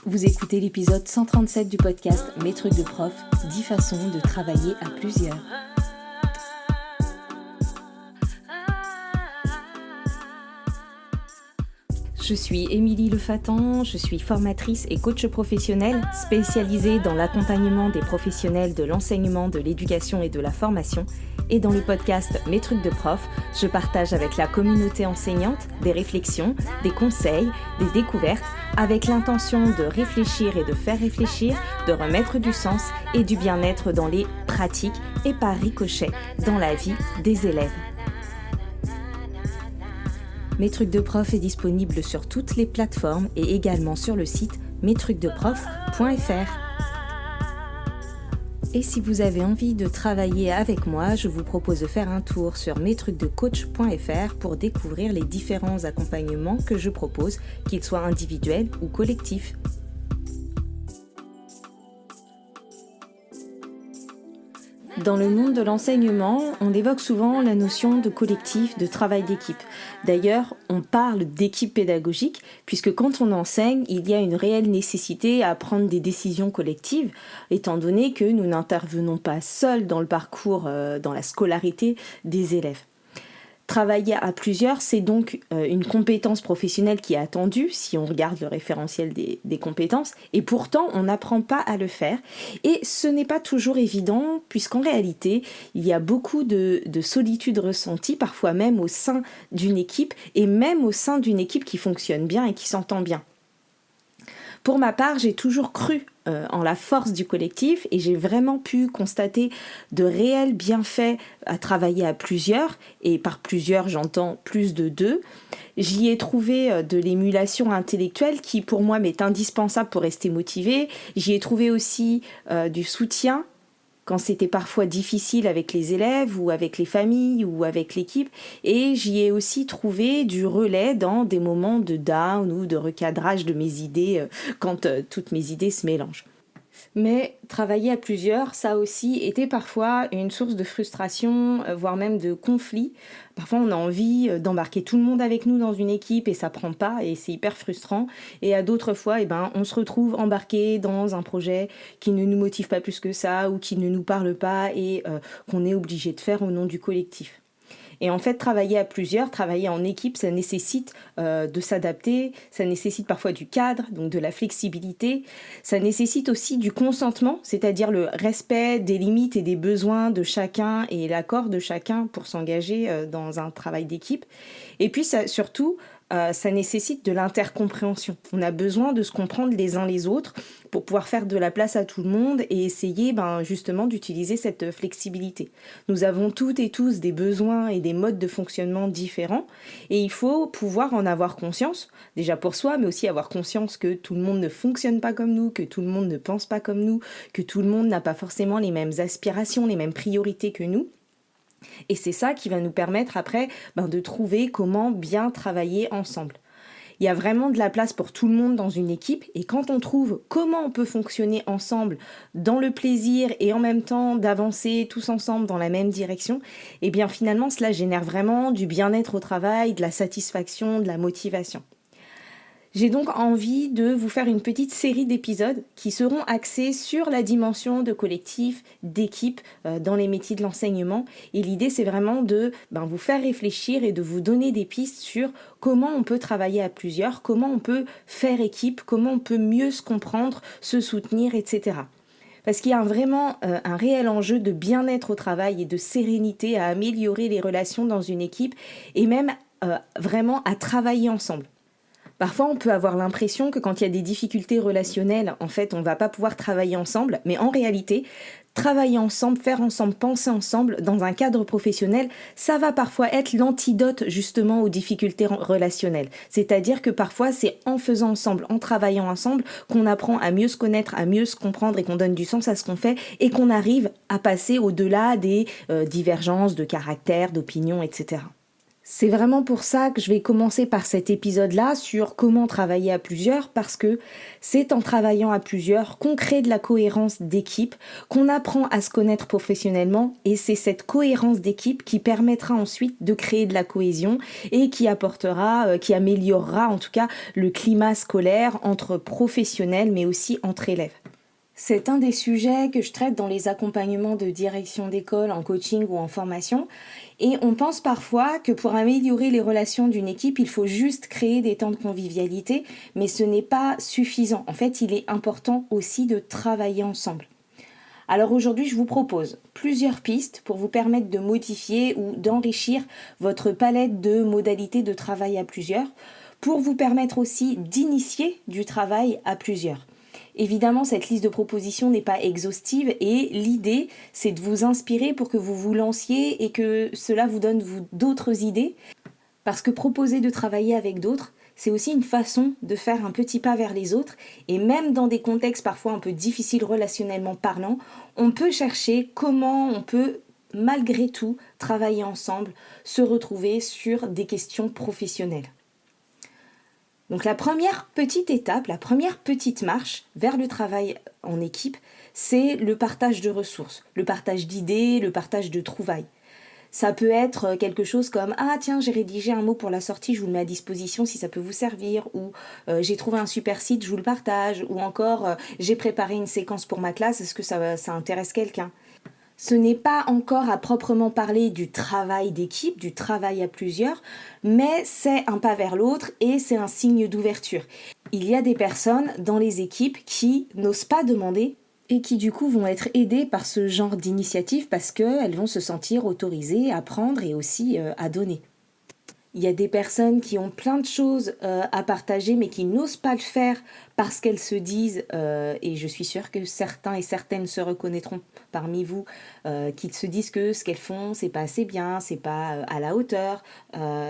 Vous écoutez l'épisode 137 du podcast Mes trucs de prof, 10 façons de travailler à plusieurs. Je suis Émilie Lefatan, je suis formatrice et coach professionnelle spécialisée dans l'accompagnement des professionnels de l'enseignement, de l'éducation et de la formation. Et dans le podcast Mes trucs de prof, je partage avec la communauté enseignante des réflexions, des conseils, des découvertes, avec l'intention de réfléchir et de faire réfléchir, de remettre du sens et du bien-être dans les pratiques et par ricochet dans la vie des élèves. Mes trucs de prof est disponible sur toutes les plateformes et également sur le site mestrucsdeprof.fr. Et si vous avez envie de travailler avec moi, je vous propose de faire un tour sur mestrucsdecoach.fr pour découvrir les différents accompagnements que je propose, qu'ils soient individuels ou collectifs. Dans le monde de l'enseignement, on évoque souvent la notion de collectif, de travail d'équipe. D'ailleurs, on parle d'équipe pédagogique, puisque quand on enseigne, il y a une réelle nécessité à prendre des décisions collectives, étant donné que nous n'intervenons pas seuls dans le parcours, dans la scolarité des élèves. Travailler à plusieurs, c'est donc une compétence professionnelle qui est attendue, si on regarde le référentiel des compétences, et pourtant on n'apprend pas à le faire. Et ce n'est pas toujours évident, puisqu'en réalité, il y a beaucoup de solitude ressentie, parfois même au sein d'une équipe, et même au sein d'une équipe qui fonctionne bien et qui s'entend bien. Pour ma part, j'ai toujours cru en la force du collectif et j'ai vraiment pu constater de réels bienfaits à travailler à plusieurs, et par plusieurs j'entends plus de 2. J'y ai trouvé de l'émulation intellectuelle qui pour moi m'est indispensable pour rester motivée. J'y ai trouvé aussi du soutien quand c'était parfois difficile avec les élèves ou avec les familles ou avec l'équipe. Et j'y ai aussi trouvé du relais dans des moments de down ou de recadrage de mes idées quand toutes mes idées se mélangent. Mais travailler à plusieurs, ça a aussi été parfois une source de frustration, voire même de conflit. Parfois, on a envie d'embarquer tout le monde avec nous dans une équipe et ça prend pas et c'est hyper frustrant. Et à d'autres fois, on se retrouve embarqué dans un projet qui ne nous motive pas plus que ça ou qui ne nous parle pas et qu'on est obligé de faire au nom du collectif. Et en fait, travailler à plusieurs, travailler en équipe, ça nécessite de s'adapter, ça nécessite parfois du cadre, donc de la flexibilité, ça nécessite aussi du consentement, c'est-à-dire le respect des limites et des besoins de chacun et l'accord de chacun pour s'engager dans un travail d'équipe. Et puis surtout, ça nécessite de l'intercompréhension. On a besoin de se comprendre les uns les autres pour pouvoir faire de la place à tout le monde et essayer justement d'utiliser cette flexibilité. Nous avons toutes et tous des besoins et des modes de fonctionnement différents et il faut pouvoir en avoir conscience, déjà pour soi, mais aussi avoir conscience que tout le monde ne fonctionne pas comme nous, que tout le monde ne pense pas comme nous, que tout le monde n'a pas forcément les mêmes aspirations, les mêmes priorités que nous. Et c'est ça qui va nous permettre après de trouver comment bien travailler ensemble. Il y a vraiment de la place pour tout le monde dans une équipe et quand on trouve comment on peut fonctionner ensemble dans le plaisir et en même temps d'avancer tous ensemble dans la même direction, finalement cela génère vraiment du bien-être au travail, de la satisfaction, de la motivation. J'ai donc envie de vous faire une petite série d'épisodes qui seront axés sur la dimension de collectif, d'équipe dans les métiers de l'enseignement. Et l'idée, c'est vraiment de vous faire réfléchir et de vous donner des pistes sur comment on peut travailler à plusieurs, comment on peut faire équipe, comment on peut mieux se comprendre, se soutenir, etc. Parce qu'il y a vraiment un réel enjeu de bien-être au travail et de sérénité à améliorer les relations dans une équipe et même vraiment à travailler ensemble. Parfois, on peut avoir l'impression que quand il y a des difficultés relationnelles, en fait, on ne va pas pouvoir travailler ensemble. Mais en réalité, travailler ensemble, faire ensemble, penser ensemble dans un cadre professionnel, ça va parfois être l'antidote justement aux difficultés relationnelles. C'est-à-dire que parfois, c'est en faisant ensemble, en travaillant ensemble, qu'on apprend à mieux se connaître, à mieux se comprendre et qu'on donne du sens à ce qu'on fait et qu'on arrive à passer au-delà des divergences de caractère, d'opinion, etc. C'est vraiment pour ça que je vais commencer par cet épisode-là sur comment travailler à plusieurs, parce que c'est en travaillant à plusieurs qu'on crée de la cohérence d'équipe, qu'on apprend à se connaître professionnellement, et c'est cette cohérence d'équipe qui permettra ensuite de créer de la cohésion et qui apportera, qui améliorera en tout cas le climat scolaire entre professionnels mais aussi entre élèves. C'est un des sujets que je traite dans les accompagnements de direction d'école, en coaching ou en formation. Et on pense parfois que pour améliorer les relations d'une équipe, il faut juste créer des temps de convivialité, mais ce n'est pas suffisant. En fait, il est important aussi de travailler ensemble. Alors aujourd'hui, je vous propose plusieurs pistes pour vous permettre de modifier ou d'enrichir votre palette de modalités de travail à plusieurs, pour vous permettre aussi d'initier du travail à plusieurs. Évidemment, cette liste de propositions n'est pas exhaustive et l'idée, c'est de vous inspirer pour que vous vous lanciez et que cela vous donne d'autres idées. Parce que proposer de travailler avec d'autres, c'est aussi une façon de faire un petit pas vers les autres. Et même dans des contextes parfois un peu difficiles relationnellement parlant, on peut chercher comment on peut malgré tout travailler ensemble, se retrouver sur des questions professionnelles. Donc la première petite étape, la première petite marche vers le travail en équipe, c'est le partage de ressources, le partage d'idées, le partage de trouvailles. Ça peut être quelque chose comme « Ah tiens, j'ai rédigé un mot pour la sortie, je vous le mets à disposition si ça peut vous servir » ou « J'ai trouvé un super site, je vous le partage » ou encore « J'ai préparé une séquence pour ma classe, est-ce que ça intéresse quelqu'un ?» Ce n'est pas encore à proprement parler du travail d'équipe, du travail à plusieurs, mais c'est un pas vers l'autre et c'est un signe d'ouverture. Il y a des personnes dans les équipes qui n'osent pas demander et qui du coup vont être aidées par ce genre d'initiative parce qu'elles vont se sentir autorisées à prendre et aussi à donner. Il y a des personnes qui ont plein de choses à partager mais qui n'osent pas le faire parce qu'elles se disent, et je suis sûre que certains et certaines se reconnaîtront parmi vous, qui se disent que ce qu'elles font, c'est pas assez bien, c'est pas à la hauteur.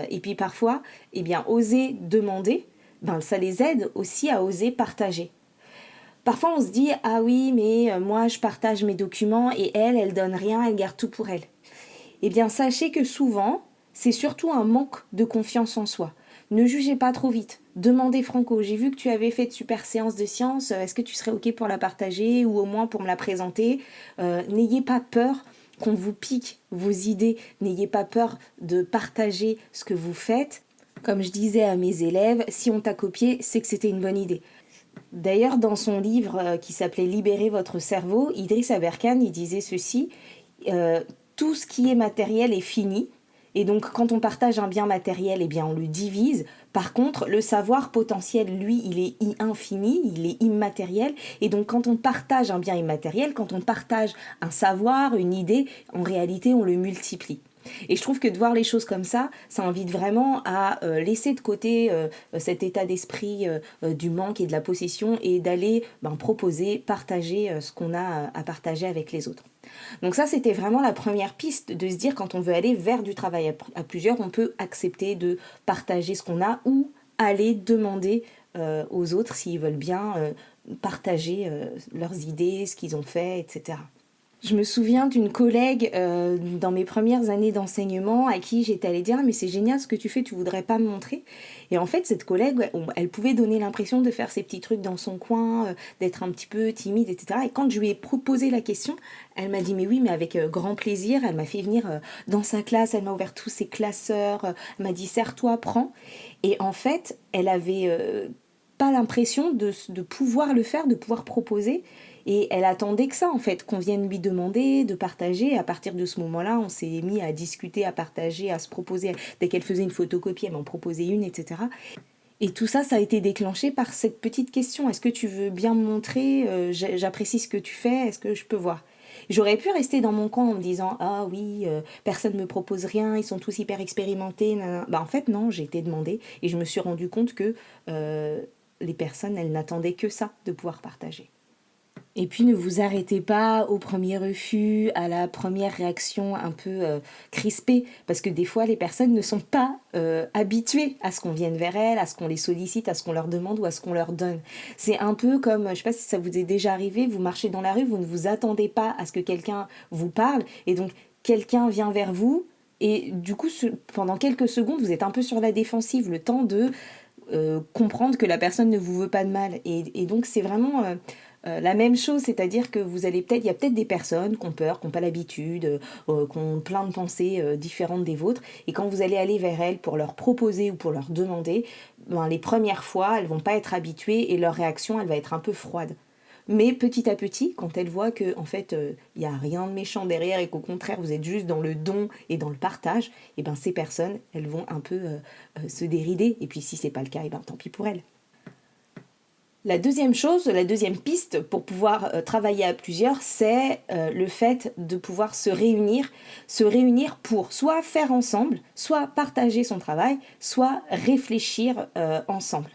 Et puis parfois, eh bien, oser demander, ben, ça les aide aussi à oser partager. Parfois on se dit, ah oui, mais moi je partage mes documents et elle donne rien, elle garde tout pour elle. Eh bien, sachez que souvent, c'est surtout un manque de confiance en soi. Ne jugez pas trop vite. Demandez Franco, j'ai vu que tu avais fait de super séances de sciences, est-ce que tu serais OK pour la partager ou au moins pour me la présenter ? N'ayez pas peur qu'on vous pique vos idées, n'ayez pas peur de partager ce que vous faites. Comme je disais à mes élèves, si on t'a copié, c'est que c'était une bonne idée. D'ailleurs, dans son livre qui s'appelait Libérer votre cerveau, Idriss Aberkane, il disait ceci, tout ce qui est matériel est fini. Et donc, quand on partage un bien matériel, eh bien, on le divise. Par contre, le savoir potentiel, lui, il est infini, il est immatériel. Et donc, quand on partage un bien immatériel, quand on partage un savoir, une idée, en réalité, on le multiplie. Et je trouve que de voir les choses comme ça invite vraiment à laisser de côté cet état d'esprit du manque et de la possession et d'aller proposer, partager ce qu'on a à partager avec les autres. Donc ça, c'était vraiment la première piste de se dire quand on veut aller vers du travail à plusieurs, on peut accepter de partager ce qu'on a ou aller demander aux autres s'ils veulent bien partager leurs idées, ce qu'ils ont fait, etc. Je me souviens d'une collègue dans mes premières années d'enseignement à qui j'étais allée dire « mais c'est génial ce que tu fais, tu voudrais pas me montrer ?» Et en fait, cette collègue, elle pouvait donner l'impression de faire ses petits trucs dans son coin, d'être un petit peu timide, etc. Et quand je lui ai proposé la question, elle m'a dit « mais oui, mais avec grand plaisir ». Elle m'a fait venir dans sa classe, elle m'a ouvert tous ses classeurs, elle m'a dit « serre-toi, prends ». Et en fait, elle avait pas l'impression de pouvoir le faire, de pouvoir proposer. Et elle attendait que ça, en fait, qu'on vienne lui demander de partager. Et à partir de ce moment-là, on s'est mis à discuter, à partager, à se proposer. Dès qu'elle faisait une photocopie, elle m'en proposait une, etc. Et tout ça, ça a été déclenché par cette petite question. Est-ce que tu veux bien me montrer ? J'apprécie ce que tu fais, est-ce que je peux voir ? J'aurais pu rester dans mon coin en me disant « Ah oui, personne ne me propose rien, ils sont tous hyper expérimentés. » En fait, non, j'ai été demandée et je me suis rendu compte que les personnes, elles n'attendaient que ça, de pouvoir partager. Et puis ne vous arrêtez pas au premier refus, à la première réaction un peu crispée, parce que des fois les personnes ne sont pas habituées à ce qu'on vienne vers elles, à ce qu'on les sollicite, à ce qu'on leur demande ou à ce qu'on leur donne. C'est un peu comme, je ne sais pas si ça vous est déjà arrivé, vous marchez dans la rue, vous ne vous attendez pas à ce que quelqu'un vous parle, et donc quelqu'un vient vers vous, Et du coup, pendant quelques secondes, vous êtes un peu sur la défensive, le temps de comprendre que la personne ne vous veut pas de mal. Et donc c'est vraiment la même chose, c'est-à-dire que il y a peut-être des personnes qui ont peur, qui n'ont pas l'habitude, qui ont plein de pensées différentes des vôtres, et quand vous allez aller vers elles pour leur proposer ou pour leur demander, ben, les premières fois, elles vont pas être habituées et leur réaction, elle va être un peu froide. Mais petit à petit, quand elles voient que en fait, il n'y a rien de méchant derrière et qu'au contraire, vous êtes juste dans le don et dans le partage, et ben ces personnes, elles vont un peu se dérider. Et puis si c'est pas le cas, et ben tant pis pour elles. La deuxième chose, la deuxième piste pour pouvoir travailler à plusieurs, c'est le fait de pouvoir se réunir pour soit faire ensemble, soit partager son travail, soit réfléchir ensemble.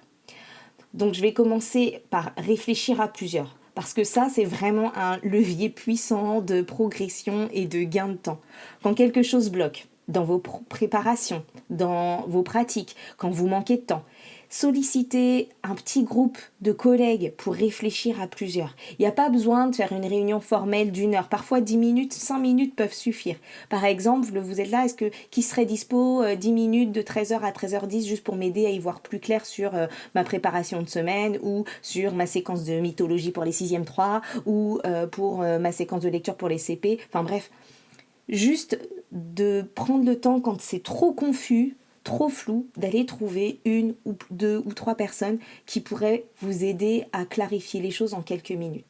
Donc je vais commencer par réfléchir à plusieurs. Parce que ça, c'est vraiment un levier puissant de progression et de gain de temps. Quand quelque chose bloque, dans vos préparations, dans vos pratiques, quand vous manquez de temps, solliciter un petit groupe de collègues pour réfléchir à plusieurs. Il n'y a pas besoin de faire une réunion formelle d'1 heure. Parfois 10 minutes, 5 minutes peuvent suffire. Par exemple, vous êtes là, qui serait dispo 10 minutes de 13h à 13h10 juste pour m'aider à y voir plus clair sur ma préparation de semaine ou sur ma séquence de mythologie pour les 6e 3 ou pour ma séquence de lecture pour les CP. Enfin bref, juste de prendre le temps quand c'est trop confus, trop flou, d'aller trouver 1 ou 2 ou 3 personnes qui pourraient vous aider à clarifier les choses en quelques minutes.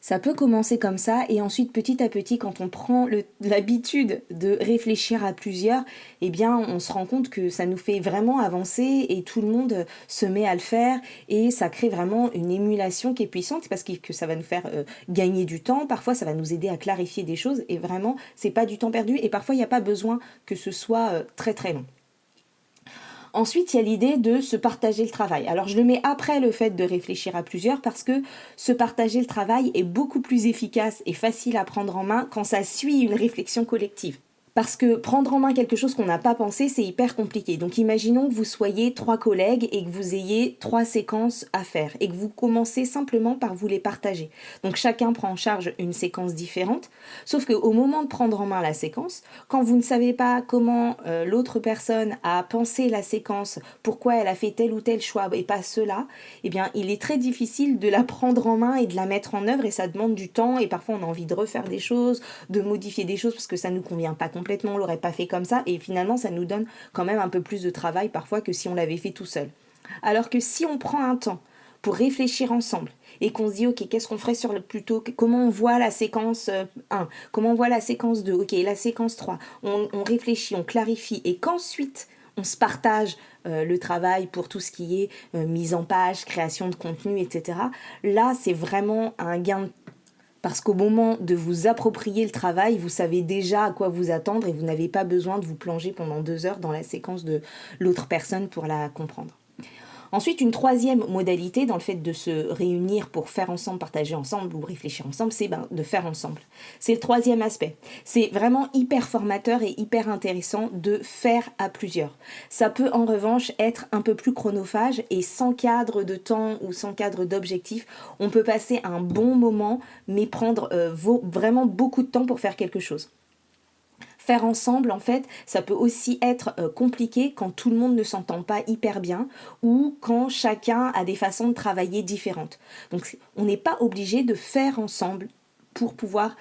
Ça peut commencer comme ça et ensuite petit à petit quand on prend l'habitude de réfléchir à plusieurs, eh bien on se rend compte que ça nous fait vraiment avancer et tout le monde se met à le faire et ça crée vraiment une émulation qui est puissante parce que ça va nous faire gagner du temps, parfois ça va nous aider à clarifier des choses et vraiment c'est pas du temps perdu et parfois il n'y a pas besoin que ce soit très très long. Ensuite, il y a l'idée de se partager le travail. Alors, je le mets après le fait de réfléchir à plusieurs parce que se partager le travail est beaucoup plus efficace et facile à prendre en main quand ça suit une réflexion collective. Parce que prendre en main quelque chose qu'on n'a pas pensé, c'est hyper compliqué. Donc imaginons que vous soyez 3 collègues et que vous ayez 3 séquences à faire et que vous commencez simplement par vous les partager. Donc chacun prend en charge une séquence différente, sauf qu'au moment de prendre en main la séquence, quand vous ne savez pas comment l'autre personne a pensé la séquence, pourquoi elle a fait tel ou tel choix et pas cela, eh bien il est très difficile de la prendre en main et de la mettre en œuvre et ça demande du temps et parfois on a envie de refaire des choses, de modifier des choses parce que ça ne nous convient pas complètement, on l'aurait pas fait comme ça et finalement ça nous donne quand même un peu plus de travail parfois que si on l'avait fait tout seul. Alors que si on prend un temps pour réfléchir ensemble et qu'on se dit ok qu'est-ce qu'on ferait plutôt comment on voit la séquence 1, comment on voit la séquence 2, ok la séquence 3, on réfléchit, on clarifie et qu'ensuite on se partage le travail pour tout ce qui est mise en page, création de contenu, etc. Là c'est vraiment un gain de parce qu'au moment de vous approprier le travail, vous savez déjà à quoi vous attendre et vous n'avez pas besoin de vous plonger pendant 2 heures dans la séquence de l'autre personne pour la comprendre. Ensuite, une troisième modalité dans le fait de se réunir pour faire ensemble, partager ensemble ou réfléchir ensemble, c'est de faire ensemble. C'est le troisième aspect. C'est vraiment hyper formateur et hyper intéressant de faire à plusieurs. Ça peut en revanche être un peu plus chronophage et sans cadre de temps ou sans cadre d'objectif, on peut passer un bon moment mais prendre vraiment beaucoup de temps pour faire quelque chose. Faire ensemble, en fait, ça peut aussi être compliqué quand tout le monde ne s'entend pas hyper bien ou quand chacun a des façons de travailler différentes. Donc, on n'est pas obligé de faire ensemble pour pouvoir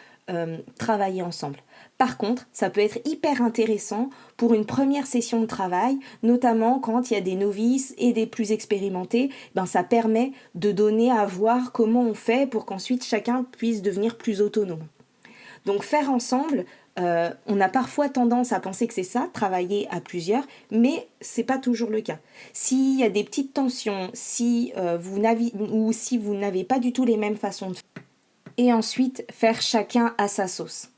travailler ensemble. Par contre, ça peut être hyper intéressant pour une première session de travail, notamment quand il y a des novices et des plus expérimentés, ça permet de donner à voir comment on fait pour qu'ensuite chacun puisse devenir plus autonome. Donc faire ensemble, on a parfois tendance à penser que c'est ça, travailler à plusieurs, mais c'est pas toujours le cas. S'il y a des petites tensions, si vous n'avez pas du tout les mêmes façons de faire, et ensuite faire chacun à sa sauce.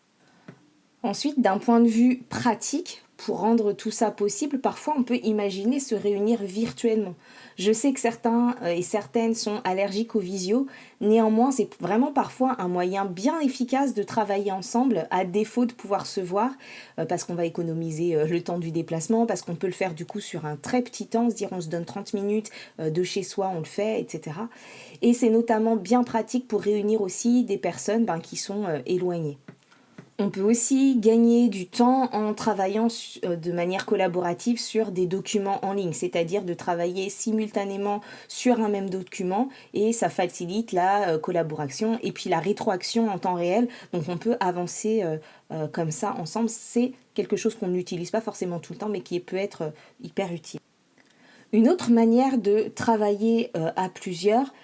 Ensuite, d'un point de vue pratique, pour rendre tout ça possible, parfois on peut imaginer se réunir virtuellement. Je sais que certains et certaines sont allergiques aux visio, néanmoins c'est vraiment parfois un moyen bien efficace de travailler ensemble à défaut de pouvoir se voir parce qu'on va économiser le temps du déplacement, parce qu'on peut le faire du coup sur un très petit temps, se dire on se donne 30 minutes de chez soi, on le fait, etc. Et c'est notamment bien pratique pour réunir aussi des personnes qui sont éloignées. On peut aussi gagner du temps en travaillant de manière collaborative sur des documents en ligne, c'est-à-dire de travailler simultanément sur un même document et ça facilite la collaboration et puis la rétroaction en temps réel. Donc on peut avancer comme ça ensemble. C'est quelque chose qu'on n'utilise pas forcément tout le temps mais qui peut être hyper utile. Une autre manière de travailler à plusieurs,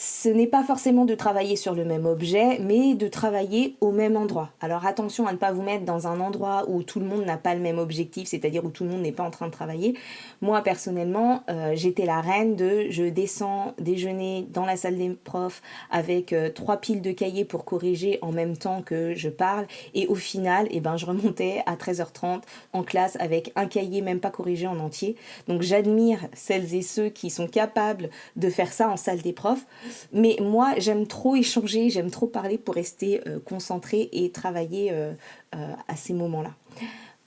ce n'est pas forcément de travailler sur le même objet, mais de travailler au même endroit. Alors attention à ne pas vous mettre dans un endroit où tout le monde n'a pas le même objectif, c'est-à-dire où tout le monde n'est pas en train de travailler. Moi personnellement, j'étais la reine de je descends déjeuner dans la salle des profs avec 3 piles de cahiers pour corriger en même temps que je parle. Et au final, je remontais à 13h30 en classe avec un cahier même pas corrigé en entier. Donc j'admire celles et ceux qui sont capables de faire ça en salle des profs. Mais moi, j'aime trop échanger, j'aime trop parler pour rester concentrée et travailler à ces moments-là.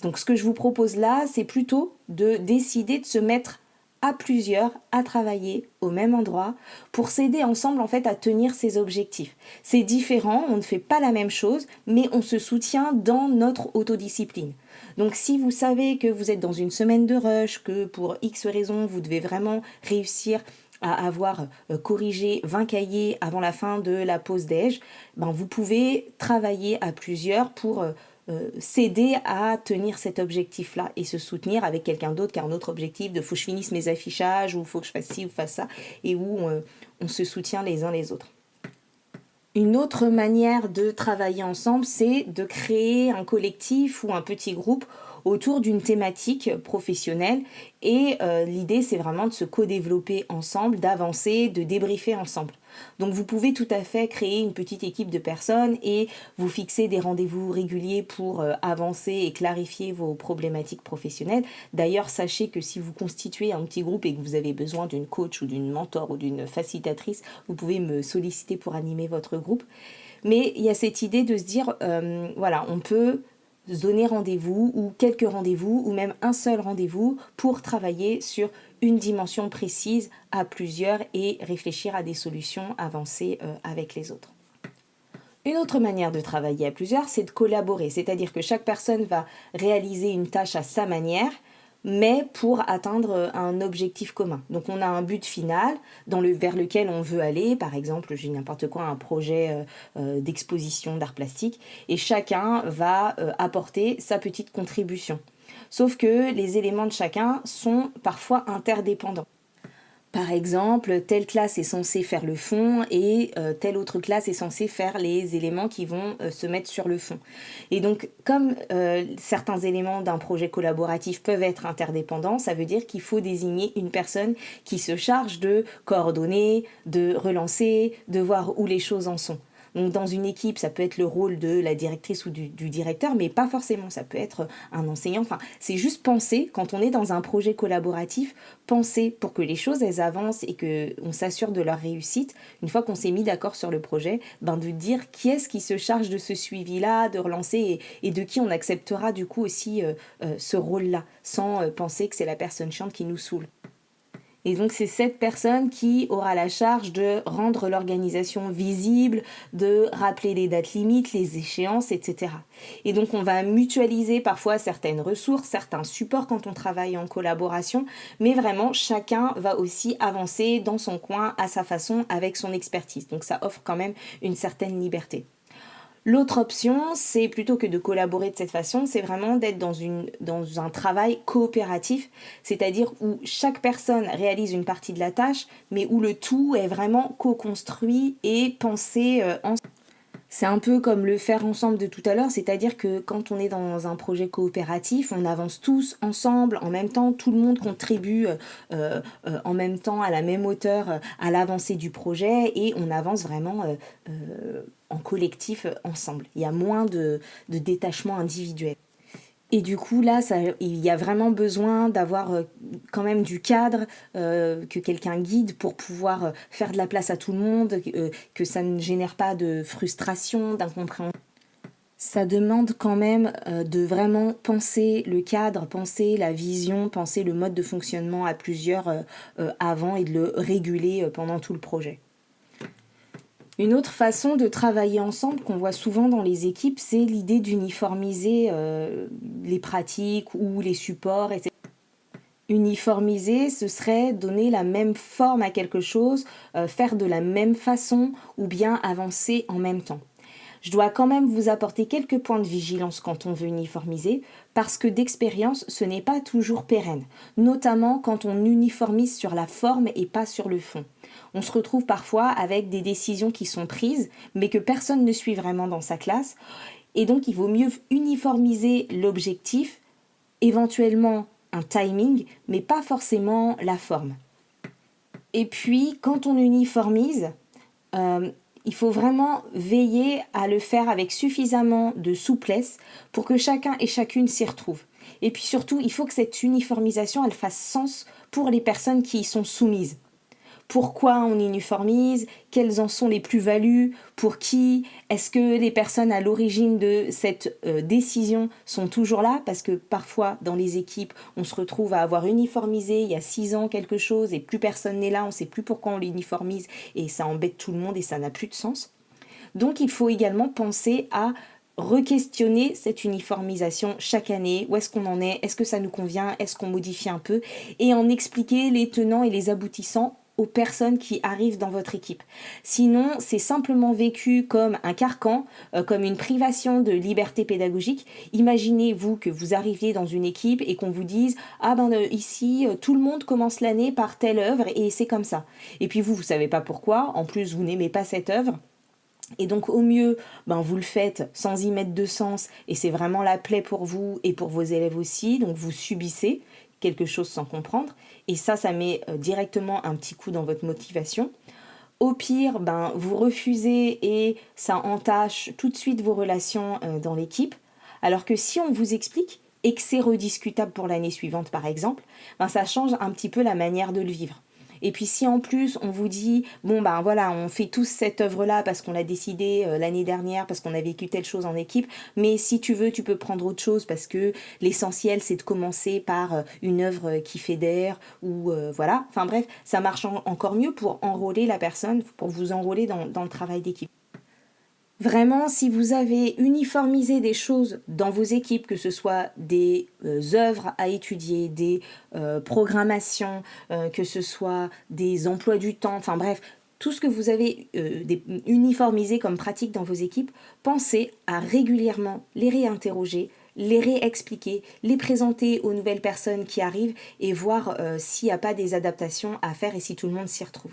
Donc ce que je vous propose là, c'est plutôt de décider de se mettre à plusieurs à travailler au même endroit pour s'aider ensemble en fait à tenir ses objectifs. C'est différent, on ne fait pas la même chose, mais on se soutient dans notre autodiscipline. Donc si vous savez que vous êtes dans une semaine de rush, que pour X raisons, vous devez vraiment réussir à avoir corrigé 20 cahiers avant la fin de la pause déj, vous pouvez travailler à plusieurs pour s'aider à tenir cet objectif-là et se soutenir avec quelqu'un d'autre qui a un autre objectif de faut que je finisse mes affichages ou faut que je fasse ci ou fasse ça et où on se soutient les uns les autres. Une autre manière de travailler ensemble, c'est de créer un collectif ou un petit groupe autour d'une thématique professionnelle et l'idée c'est vraiment de se co-développer ensemble, d'avancer, de débriefer ensemble. Donc vous pouvez tout à fait créer une petite équipe de personnes et vous fixer des rendez-vous réguliers pour avancer et clarifier vos problématiques professionnelles. D'ailleurs, sachez que si vous constituez un petit groupe et que vous avez besoin d'une coach ou d'une mentor ou d'une facilitatrice, vous pouvez me solliciter pour animer votre groupe. Mais il y a cette idée de se dire, on peut se donner rendez-vous ou quelques rendez-vous ou même un seul rendez-vous pour travailler sur une dimension précise à plusieurs et réfléchir à des solutions avancées avec les autres. Une autre manière de travailler à plusieurs, c'est de collaborer, c'est-à-dire que chaque personne va réaliser une tâche à sa manière, mais pour atteindre un objectif commun. Donc on a un but final vers lequel on veut aller, par exemple, j'ai n'importe quoi, un projet d'exposition d'art plastique, et chacun va apporter sa petite contribution. Sauf que les éléments de chacun sont parfois interdépendants. Par exemple, telle classe est censée faire le fond et telle autre classe est censée faire les éléments qui vont se mettre sur le fond. Et donc, comme certains éléments d'un projet collaboratif peuvent être interdépendants, ça veut dire qu'il faut désigner une personne qui se charge de coordonner, de relancer, de voir où les choses en sont. Donc dans une équipe, ça peut être le rôle de la directrice ou du directeur, mais pas forcément, ça peut être un enseignant. Enfin, c'est juste penser, quand on est dans un projet collaboratif, penser pour que les choses, elles avancent et qu'on s'assure de leur réussite. Une fois qu'on s'est mis d'accord sur le projet, de dire qui est-ce qui se charge de ce suivi-là, de relancer et de qui on acceptera du coup aussi ce rôle-là, sans penser que c'est la personne chiante qui nous saoule. Et donc c'est cette personne qui aura la charge de rendre l'organisation visible, de rappeler les dates limites, les échéances, etc. Et donc on va mutualiser parfois certaines ressources, certains supports quand on travaille en collaboration, mais vraiment chacun va aussi avancer dans son coin à sa façon avec son expertise. Donc ça offre quand même une certaine liberté. L'autre option, c'est plutôt que de collaborer de cette façon, c'est vraiment d'être dans un travail coopératif, c'est-à-dire où chaque personne réalise une partie de la tâche, mais où le tout est vraiment co-construit et pensé ensemble. C'est un peu comme le faire ensemble de tout à l'heure, c'est-à-dire que quand on est dans un projet coopératif, on avance tous ensemble, en même temps, tout le monde contribue en même temps à la même hauteur à l'avancée du projet et on avance vraiment en collectif ensemble. Il y a moins de détachement individuel. Et du coup, là, il y a vraiment besoin d'avoir quand même du cadre, que quelqu'un guide pour pouvoir faire de la place à tout le monde, que ça ne génère pas de frustration, d'incompréhension. Ça demande quand même de vraiment penser le cadre, penser la vision, penser le mode de fonctionnement à plusieurs avant et de le réguler pendant tout le projet. Une autre façon de travailler ensemble qu'on voit souvent dans les équipes, c'est l'idée d'uniformiser les pratiques ou les supports, etc. Uniformiser, ce serait donner la même forme à quelque chose, faire de la même façon ou bien avancer en même temps. Je dois quand même vous apporter quelques points de vigilance quand on veut uniformiser, parce que d'expérience, ce n'est pas toujours pérenne, notamment quand on uniformise sur la forme et pas sur le fond. On se retrouve parfois avec des décisions qui sont prises, mais que personne ne suit vraiment dans sa classe, et donc il vaut mieux uniformiser l'objectif, éventuellement un timing, mais pas forcément la forme. Et puis, quand on uniformise, il faut vraiment veiller à le faire avec suffisamment de souplesse pour que chacun et chacune s'y retrouve. Et puis surtout, il faut que cette uniformisation, elle fasse sens pour les personnes qui y sont soumises. Pourquoi on uniformise? Quelles en sont les plus-values? Pour qui? Est-ce que les personnes à l'origine de cette décision sont toujours là? Parce que parfois, dans les équipes, on se retrouve à avoir uniformisé il y a 6 ans quelque chose et plus personne n'est là, on ne sait plus pourquoi on l'uniformise et ça embête tout le monde et ça n'a plus de sens. Donc il faut également penser à re-questionner cette uniformisation chaque année. Où est-ce qu'on en est? Est-ce que ça nous convient? Est-ce qu'on modifie un peu? Et en expliquer les tenants et les aboutissants aux personnes qui arrivent dans votre équipe. Sinon, c'est simplement vécu comme un carcan, comme une privation de liberté pédagogique. Imaginez-vous que vous arriviez dans une équipe et qu'on vous dise « Ah ici, tout le monde commence l'année par telle œuvre et c'est comme ça. » Et puis vous savez pas pourquoi, en plus vous n'aimez pas cette œuvre. Et donc au mieux, vous le faites sans y mettre de sens et c'est vraiment la plaie pour vous et pour vos élèves aussi, donc vous subissez quelque chose sans comprendre et ça met directement un petit coup dans votre motivation. Au pire, vous refusez et ça entache tout de suite vos relations dans l'équipe, alors que si on vous explique et que c'est rediscutable pour l'année suivante par exemple, ça change un petit peu la manière de le vivre. Et puis si en plus on vous dit, on fait tous cette œuvre-là parce qu'on l'a décidé l'année dernière, parce qu'on a vécu telle chose en équipe, mais si tu veux, tu peux prendre autre chose parce que l'essentiel c'est de commencer par une œuvre qui fédère ou voilà. Enfin bref, ça marche encore mieux pour enrôler la personne, pour vous enrôler dans le travail d'équipe. Vraiment, si vous avez uniformisé des choses dans vos équipes, que ce soit des œuvres à étudier, des programmations, que ce soit des emplois du temps, enfin bref, tout ce que vous avez uniformisé comme pratique dans vos équipes, pensez à régulièrement les réinterroger, les réexpliquer, les présenter aux nouvelles personnes qui arrivent et voir s'il n'y a pas des adaptations à faire et si tout le monde s'y retrouve.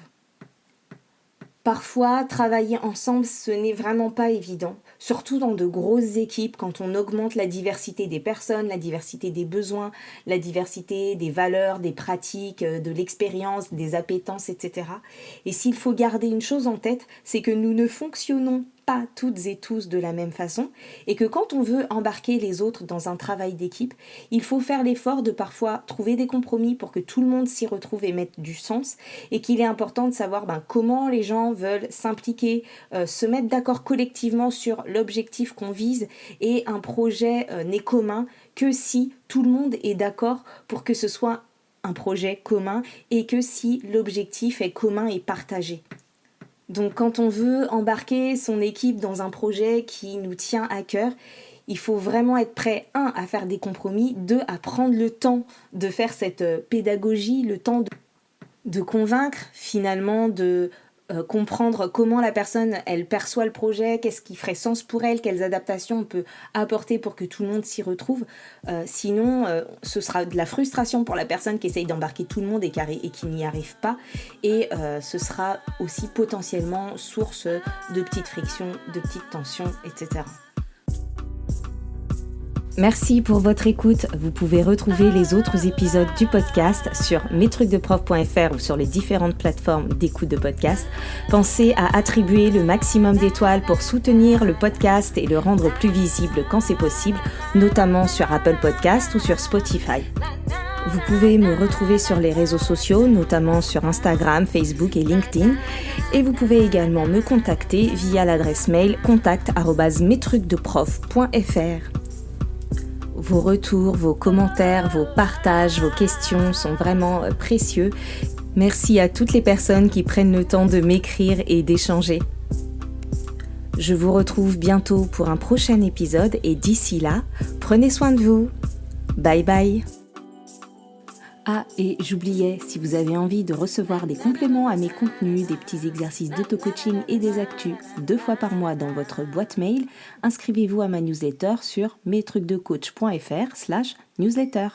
Parfois, travailler ensemble, ce n'est vraiment pas évident, surtout dans de grosses équipes, quand on augmente la diversité des personnes, la diversité des besoins, la diversité des valeurs, des pratiques, de l'expérience, des appétences, etc. Et s'il faut garder une chose en tête, c'est que nous ne fonctionnons pas toutes et tous de la même façon et que quand on veut embarquer les autres dans un travail d'équipe, il faut faire l'effort de parfois trouver des compromis pour que tout le monde s'y retrouve et mette du sens et qu'il est important de savoir comment les gens veulent s'impliquer, se mettre d'accord collectivement sur l'objectif qu'on vise et un projet n'est commun que si tout le monde est d'accord pour que ce soit un projet commun et que si l'objectif est commun et partagé. Donc quand on veut embarquer son équipe dans un projet qui nous tient à cœur, il faut vraiment être prêt, 1, à faire des compromis, 2, à prendre le temps de faire cette pédagogie, le temps de convaincre finalement, de comprendre comment la personne elle perçoit le projet, qu'est-ce qui ferait sens pour elle, quelles adaptations on peut apporter pour que tout le monde s'y retrouve. Sinon, ce sera de la frustration pour la personne qui essaye d'embarquer tout le monde et qui n'y arrive pas. Et ce sera aussi potentiellement source de petites frictions, de petites tensions, etc. Merci pour votre écoute. Vous pouvez retrouver les autres épisodes du podcast sur mestrucsdeprof.fr ou sur les différentes plateformes d'écoute de podcast. Pensez à attribuer le maximum d'étoiles pour soutenir le podcast et le rendre plus visible quand c'est possible, notamment sur Apple Podcast ou sur Spotify. Vous pouvez me retrouver sur les réseaux sociaux, notamment sur Instagram, Facebook et LinkedIn. Et vous pouvez également me contacter via l'adresse mail contact@mestrucsdeprof.fr. Vos retours, vos commentaires, vos partages, vos questions sont vraiment précieux. Merci à toutes les personnes qui prennent le temps de m'écrire et d'échanger. Je vous retrouve bientôt pour un prochain épisode et d'ici là, prenez soin de vous. Bye bye. Ah, et j'oubliais, si vous avez envie de recevoir des compléments à mes contenus, des petits exercices d'auto-coaching et des actus 2 fois par mois dans votre boîte mail, inscrivez-vous à ma newsletter sur mestrucsdecoach.fr/newsletter.